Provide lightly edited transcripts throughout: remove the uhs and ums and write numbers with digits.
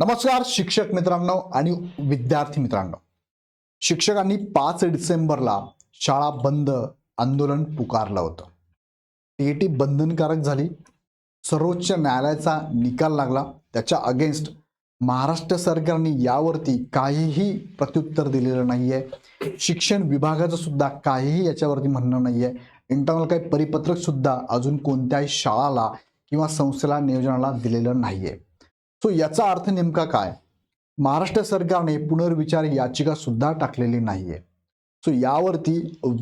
नमस्कार शिक्षक मित्रांनो आणि विद्यार्थी मित्रांनो. शिक्षकांनी 5 डिसेंबरला शाळा बंद आंदोलन पुकारलं होतं. टीईटी बंधनकारक झाली. सर्वोच्च न्यायालयाचा निकाल लागला. त्याच्या अगेन्स्ट महाराष्ट्र सरकारने यावरती काहीही प्रत्युत्तर दिलेलं नाहीये. शिक्षण विभागाचं सुद्धा काहीही याच्यावरती म्हणणं नाहीये. इंटरनल काही परिपत्रक सुद्धा अजून कोणत्याही शाळाला किंवा संस्थेला नियोजनाला दिलेलं नाहीये. सो याचा अर्थ नेमका काय? महाराष्ट्र सरकारने पुनर्विचार याचिका सुद्धा टाकलेली नाहीये. सो यावरती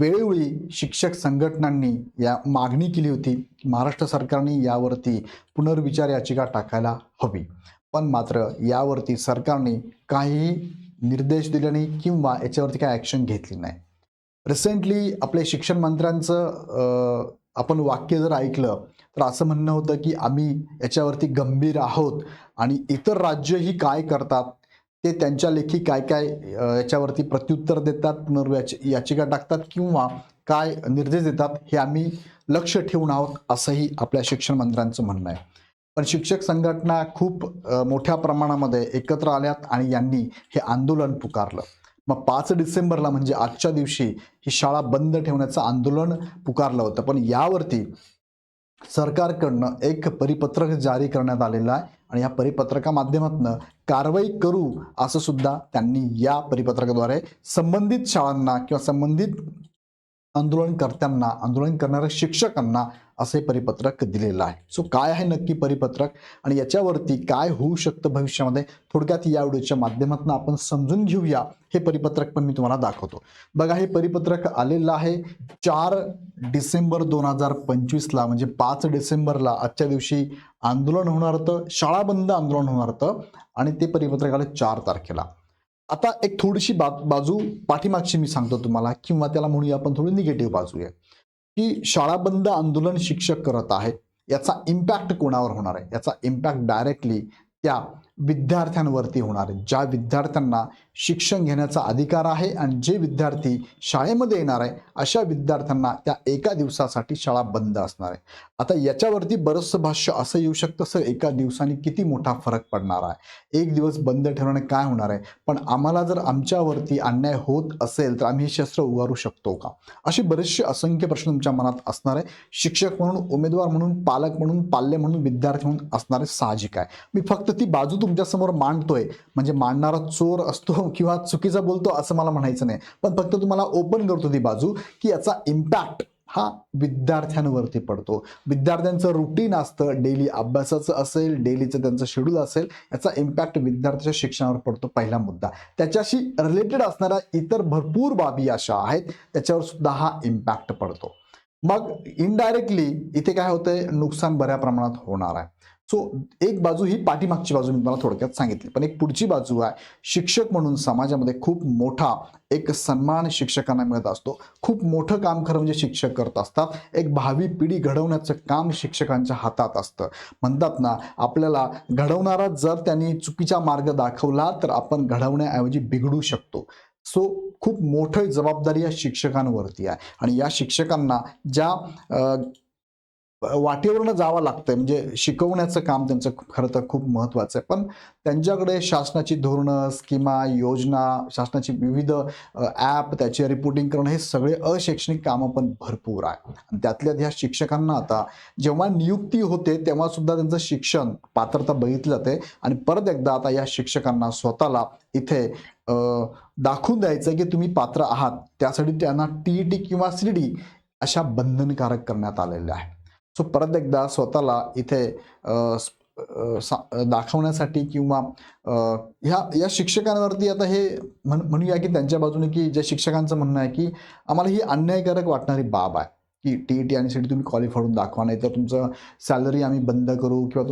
वेळोवेळी शिक्षक संघटनांनी या मागणी केली होती की महाराष्ट्र सरकारने यावरती पुनर्विचार याचिका टाकायला हवी. पण मात्र यावरती सरकारने काहीही निर्देश दिले नाही किंवा याच्यावरती काही ॲक्शन घेतली नाही. रिसेंटली आपले शिक्षण मंत्र्यांचं आपण वाक्य जर ऐकलं तर असं म्हणणं होतं की आम्ही याच्यावरती गंभीर आहोत आणि इतर राज्यही काय करतात ते त्यांच्या लेखी काय काय याच्यावरती प्रत्युत्तर देतात, याचिका टाकतात किंवा काय निर्देश देतात हे आम्ही लक्ष ठेवून आहोत, असंही आपल्या शिक्षण मंत्र्यांचं म्हणणं आहे. पण शिक्षक संघटना खूप मोठ्या प्रमाणामध्ये एकत्र आल्यात आणि यांनी हे आंदोलन पुकारलं. मग 5 डिसेंबरला म्हणजे आजच्या दिवशी ही शाळा बंद ठेवण्याचं आंदोलन पुकारलं होतं. पण यावरती सरकारकडनं एक परिपत्रक जारी करण्यात आलेलं आहे आणि या परिपत्रका माध्यमातून कारवाई करू असं सुद्धा त्यांनी या परिपत्रकाद्वारे संबंधित शाळांना किंवा संबंधित आंदोलन करणाऱ्या शिक्षकांना असे परिपत्रक दिलेलं आहे. सो काय आहे नक्की परिपत्रक आणि याच्यावरती काय होऊ शकतं भविष्यामध्ये, थोडक्यात या व्हिडिओच्या माध्यमातून आपण समजून घेऊया. हे परिपत्रक पण मी तुम्हाला दाखवतो. बघा, हे परिपत्रक आलेलं आहे 4 डिसेंबर 2025ला, म्हणजे 5 डिसेंबरला आजच्या दिवशी आंदोलन होणार होतं, शाळा बंद आंदोलन होणार होतं आणि ते परिपत्रक आलं 4 तारखेला. आता एक थोडीशी बाजू पाठीमागची मी सांगतो तुम्हाला, किंवा त्याला म्हणूया आपण थोडी निगेटिव्ह बाजू आहे की शाळा बंद आंदोलन शिक्षक करत आहेत, याचा इम्पॅक्ट कोणावर होणार आहे? याचा इम्पॅक्ट डायरेक्टली त्या विद्यार्थ्यांवरती होणार आहे, ज्या विद्यार्थ्यांना शिक्षण घेण्याचा अधिकार आहे आणि जे विद्यार्थी शाळेमध्ये येणार आहे अशा विद्यार्थ्यांना त्या एका दिवसासाठी शाळा बंद असणार आहे. आता याच्यावरती बरंचसं भाष्य असं येऊ शकतं, सर एका दिवसाने किती मोठा फरक पडणार आहे, एक दिवस बंद ठेवण्याने काय होणार आहे, पण आम्हाला जर आमच्यावरती अन्याय होत असेल तर आम्ही हे शस्त्र उभारू शकतो का? असे बरेचसे असंख्य प्रश्न तुमच्या मनात असणार आहे. शिक्षक म्हणून, उमेदवार म्हणून, पालक म्हणून, पाल्य म्हणून, विद्यार्थी म्हणून असणारे साहजिक आहे. मी फक्त ती बाजू तुमच्यासमोर मांडतोय, म्हणजे मांडणारा चोर असतो किंवा चुकीचा बोलतो असं मला म्हणायचं नाही, पण फक्त तुम्हाला ओपन करतो ती बाजू की याचा इम्पॅक्ट हा विद्यार्थ्यांवरती पडतो. विद्यार्थ्यांचं रुटीन असतं, डेली अभ्यासाचं असेल, डेलीचं त्यांचं शेड्यूल असेल, याचा इम्पॅक्ट विद्यार्थ्याच्या शिक्षणावर पडतो. पहिला मुद्दा. त्याच्याशी रिलेटेड असणाऱ्या इतर भरपूर बाबी अशा आहेत त्याच्यावर सुद्धा हा इम्पॅक्ट पडतो. मग इनडायरेक्टली इथे काय होतंय, नुकसान बऱ्या प्रमाणात होणार आहे. सो एक बाजू ही पाठीमागची बाजू मी तुम्हाला थोडक्यात सांगितली, पण एक पुढची बाजू आहे. शिक्षक म्हणून समाजामध्ये खूप मोठा एक सन्मान शिक्षकांना मिळत असतो. खूप मोठं काम खरं म्हणजे शिक्षक करत असतात. एक भावी पिढी घडवण्याचं काम शिक्षकांच्या हातात असतं. म्हणतात ना, आपल्याला घडवणारा जर त्यांनी चुकीचा मार्ग दाखवला तर आपण घडवण्याऐवजी बिघडू शकतो. सो खूप मोठी जबाबदारी या शिक्षकांवरती आहे आणि या शिक्षकांना ज्या वाटेवरनं जावं लागतंय, म्हणजे शिकवण्याचं काम त्यांचं खरं तर खूप महत्त्वाचं आहे. पण त्यांच्याकडे शासनाची धोरणं, स्कीमा, योजना, शासनाची विविध ॲप, त्याची रिपोर्टिंग करणं, हे सगळे अशैक्षणिक कामं पण भरपूर आहे. आणि त्यातल्या ह्या शिक्षकांना आता जेव्हा नियुक्ती होते तेव्हा सुद्धा त्यांचं शिक्षण पात्रता बघितली जाते आणि परत एकदा आता या शिक्षकांना स्वतःला इथे दाखवून द्यायचं की तुम्ही पात्र आहात. त्यासाठी त्यांना टीईटी किंवा सीईटी अशा बंधनकारक करण्यात आलेल्या आहे. सो परत एकदा स्वतःला इथे दाखवण्यासाठी किंवा या शिक्षकांवरती आता हे म्हणूया की त्यांच्या बाजूने, की ज्या शिक्षकांचं म्हणणं आहे की आम्हाला ही अन्यायकारक वाटणारी बाब आहे की टीईटी आणि सीईटी तुम्ही क्वालिफाय होऊन दाखवा, नाही तर तुमचं सॅलरी आम्ही बंद करू किंवा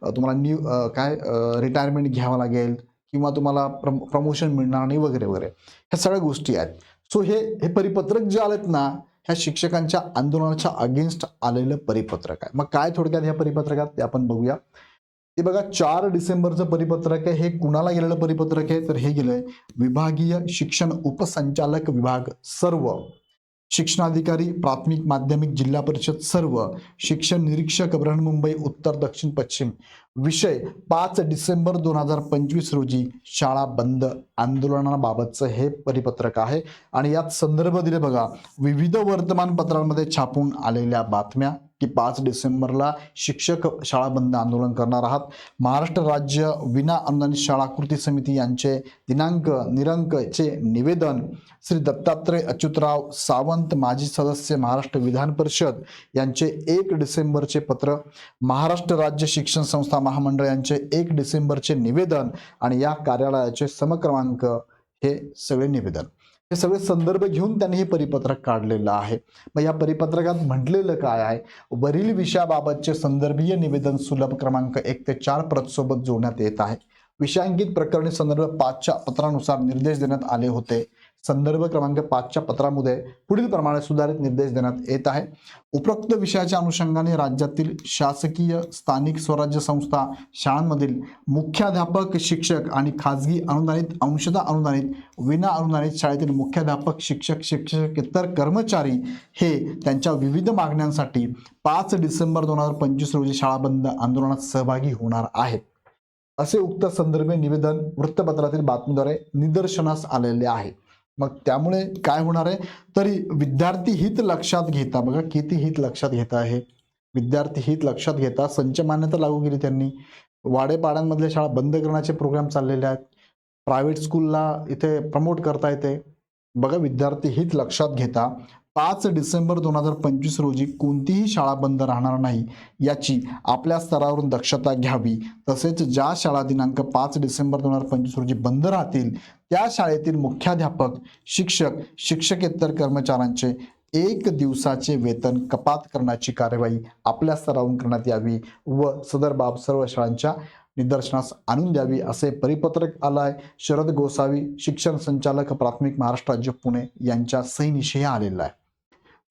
तुम्हाला रिटायरमेंट घ्यावं लागेल किंवा तुम्हाला प्रमोशन मिळणार नाही वगैरे वगैरे, ह्या सगळ्या गोष्टी आहेत. सो हे परिपत्रक जे आलेत ना, ह्या शिक्षकांच्या आंदोलनाच्या अगेन्स्ट आलेलं परिपत्रक आहे. मग काय थोडक्यात ह्या परिपत्रकात ते आपण बघूया. ते बघा, 4 डिसेंबरचं परिपत्रक आहे. हे कुणाला गेलेलं परिपत्रक आहे तर हे गेलंय विभागीय शिक्षण उपसंचालक विभाग सर्व शिक्षणाधिकारी प्राथमिक माध्यमिक जिल्हा परिषद सर्व शिक्षण निरीक्षक बृहन्मुंबई उत्तर दक्षिण पश्चिम विषय 5 डिसेंबर 2025 रोजी शाळा बंद आंदोलनाबाबतचं हे परिपत्रक आहे आणि यात संदर्भ दिले बघा विविध वर्तमानपत्रांमध्ये छापून आलेल्या बातम्या की 5 डिसेंबरला शिक्षक शाळा बंद आंदोलन करणार आहात. महाराष्ट्र राज्य विना अनुदानित शाळा कृती समिती यांचे दिनांक निरंकचे निवेदन श्री दत्तात्रय अच्युतराव सावंत माजी सदस्य महाराष्ट्र विधान परिषद यांचे 1 डिसेंबरचे पत्र, महाराष्ट्र राज्य शिक्षण संस्था महामंडळ यांचे 1 डिसेंबरचे निवेदन आणि या कार्यालयाचे समक्रमांक हे सगळे निवेदन हे सगळे संदर्भ घेऊन त्यांनी हे परिपत्रक काढलेलं आहे. मग या परिपत्रकात म्हटलेलं काय आहे, वरील विषयाबाबतचे संदर्भीय निवेदन सुलभ क्रमांक 1 ते 4 प्रत सोबत जोडण्यात येत आहे. विषयांकित प्रकरणी संदर्भ 5च्या पत्रानुसार निर्देश देण्यात आले होते. संदर्भ क्रमांक 5च्या पत्रामध्ये पुढील प्रमाणे सुधारित निर्देश देण्यात येत आहे. उपरोक्त विषयाच्या अनुषंगाने राज्यातील शासकीय स्थानिक स्वराज्य संस्था शाळांमधील मुख्याध्यापक शिक्षक आणि खाजगी अनुदानित अंशतः अनुदानित विना अनुदानित शाळेतील मुख्याध्यापक शिक्षक शिक्षकेतर कर्मचारी हे त्यांच्या विविध मागण्यांसाठी 5 डिसेंबर 2025 रोजी शाळा बंद आंदोलनात सहभागी होणार आहेत असे उक्त संदर्भ निवेदन वृत्तपत्रातील बातमीद्वारे निदर्शनास आलेले आहे. मग त्यामुळे काय होणार आहे, तरी विद्यार्थी हित लक्षात घेता बघा किती हित लक्षात घेता आहे, विद्यार्थी हित लक्षात घेता संच मान्यता लागू केली त्यांनी. वाडेपाड्यांमधल्या शाळा बंद करण्याचे प्रोग्राम चाललेले आहेत. प्रायव्हेट स्कूलला इथे प्रमोट करता येते. बघा विद्यार्थी हित लक्षात घेता 5 डिसेंबर 2025 रोजी कोणतीही शाळा बंद राहणार नाही याची आपल्या स्तरावरून दक्षता घ्यावी. तसेच ज्या शाळा दिनांक 5 डिसेंबर 2025 रोजी बंद राहतील त्या शाळेतील मुख्याध्यापक शिक्षक शिक्षकेतर कर्मचाऱ्यांचे 1 दिवसाचे वेतन कपात करण्याची कार्यवाही आपल्या स्तरावरून करण्यात यावी व सदर बाब सर्व शाळांच्या निदर्शनास आणून द्यावी असे परिपत्रक आलाय. शरद गोसावी शिक्षण संचालक प्राथमिक महाराष्ट्र राज्य पुणे यांच्या सहीनिशी आलेला आहे.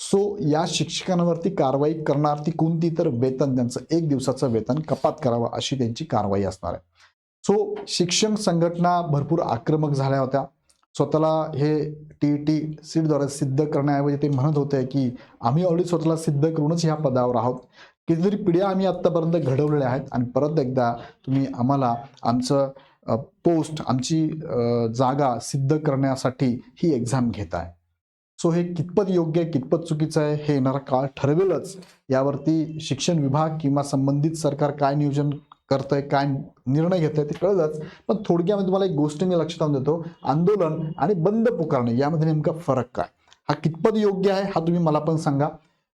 सो या शिक्षकांवरती कारवाई करणार ती कोणती, तर वेतन त्यांचं 1 दिवसाचं वेतन कपात करावं अशी त्यांची कारवाई असणार आहे. सो शिक्षण संघटना भरपूर आक्रमक झाल्या होत्या. स्वतःला हे TET सीटद्वारे सिद्ध करण्याऐवजी ते म्हणत होते की आम्ही ऑलरेडी स्वतःला सिद्ध करूनच ह्या पदावर आहोत. कितीतरी पिढ्या आम्ही आत्तापर्यंत घडवलेल्या आहेत आणि परत एकदा तुम्ही आम्हाला आमचं पोस्ट आमची जागा सिद्ध करण्यासाठी ही एक्झाम घेताय. सो हे कितपत योग्य आहे कितपत चुकीचं आहे हे येणारा काळ ठरवेलच. यावरती शिक्षण विभाग किंवा संबंधित सरकार काय नियोजन करतंय काय निर्णय घेतोय ते कळलंच. पण थोडक्यामध्ये तुम्हाला एक गोष्ट मी लक्षात आणून देतो, आंदोलन आणि बंद पुकारणे यामध्ये नेमका फरक काय, हा कितपत योग्य आहे हा तुम्ही मला पण सांगा.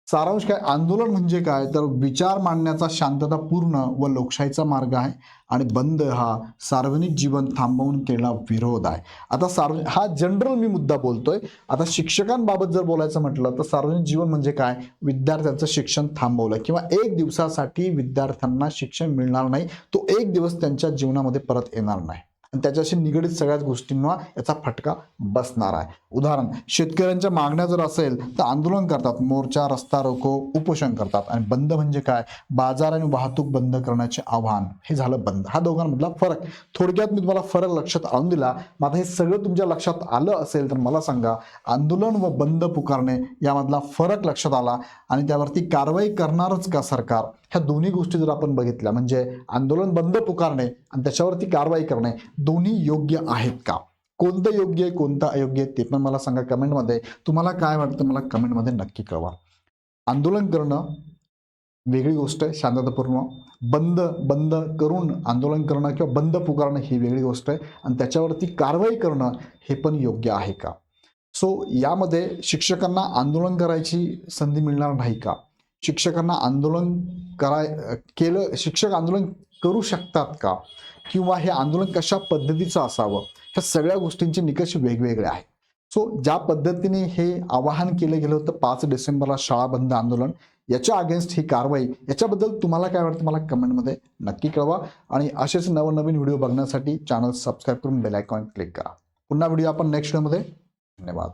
सारांश काय, आंदोलन म्हणजे काय तर विचार मांडण्याचा शांततापूर्ण व लोकशाहीचा मार्ग आहे आणि बंद हा सार्वजनिक जीवन थांबवून केलेला विरोध आहे. आता हा जनरल मी मुद्दा बोलतोय. आता शिक्षकांबाबत जर बोलायचं म्हटलं तर सार्वजनिक जीवन म्हणजे काय, विद्यार्थ्यांचं शिक्षण थांबवलं किंवा 1 दिवसासाठी विद्यार्थ्यांना शिक्षण मिळणार नाही, तो 1 दिवस त्यांच्या जीवनामध्ये परत येणार नाही आणि त्याच्याशी निगडीत सगळ्याच गोष्टींना याचा फटका बसणार आहे. उदाहरण, शेतकऱ्यांच्या मागण्या जर असेल तर आंदोलन करतात, मोर्चा रस्ता रोको उपोषण करतात. आणि बंद म्हणजे काय, बाजार आणि वाहतूक बंद करण्याचे आव्हान, हे झालं बंद. हा दोघांमधला फरक थोडक्यात मी तुम्हाला फरक लक्षात आणून दिला. मग हे सगळं तुमच्या लक्षात आलं असेल तर मला सांगा, आंदोलन व बंद पुकारणे यामधला फरक लक्षात आला आणि त्यावरती कारवाई करणारच का सरकार, ह्या दोन्ही गोष्टी जर आपण बघितल्या म्हणजे आंदोलन बंद पुकारणे आणि त्याच्यावरती कारवाई करणे दोन्ही योग्य आहेत का, कोणतं योग्य आहे कोणतं अयोग्य आहे ते पण मला सांगा कमेंटमध्ये. तुम्हाला काय वाटतं मला कमेंटमध्ये नक्की कळवा. आंदोलन करणं वेगळी गोष्ट आहे शांततापूर्ण, बंद करून आंदोलन करणं किंवा बंद पुकारणं ही वेगळी गोष्ट आहे आणि त्याच्यावरती कारवाई करणं हे पण योग्य आहे का. सो यामध्ये शिक्षकांना आंदोलन करायची संधी मिळणार नाही का, शिक्षकांना आंदोलन केलं शिक्षक आंदोलन करू शकतात का, किंवा हे आंदोलन कशा पद्धतीचं असावं, ह्या सगळ्या गोष्टींचे निकष वेगवेगळे आहेत. सो ज्या पद्धतीने हे आवाहन केलं गेलं होतं 5 डिसेंबरला शाळा बंद आंदोलन, याच्या अगेन्स्ट ही कारवाई, याच्याबद्दल तुम्हाला काय वाटतं मला कमेंटमध्ये नक्की कळवा. आणि असेच नवनवीन व्हिडिओ बघण्यासाठी चॅनल सबस्क्राईब करून बेल आयकॉन क्लिक करा. पुन्हा व्हिडिओ आपण नेक्स्ट व्हिडिओमध्ये. धन्यवाद.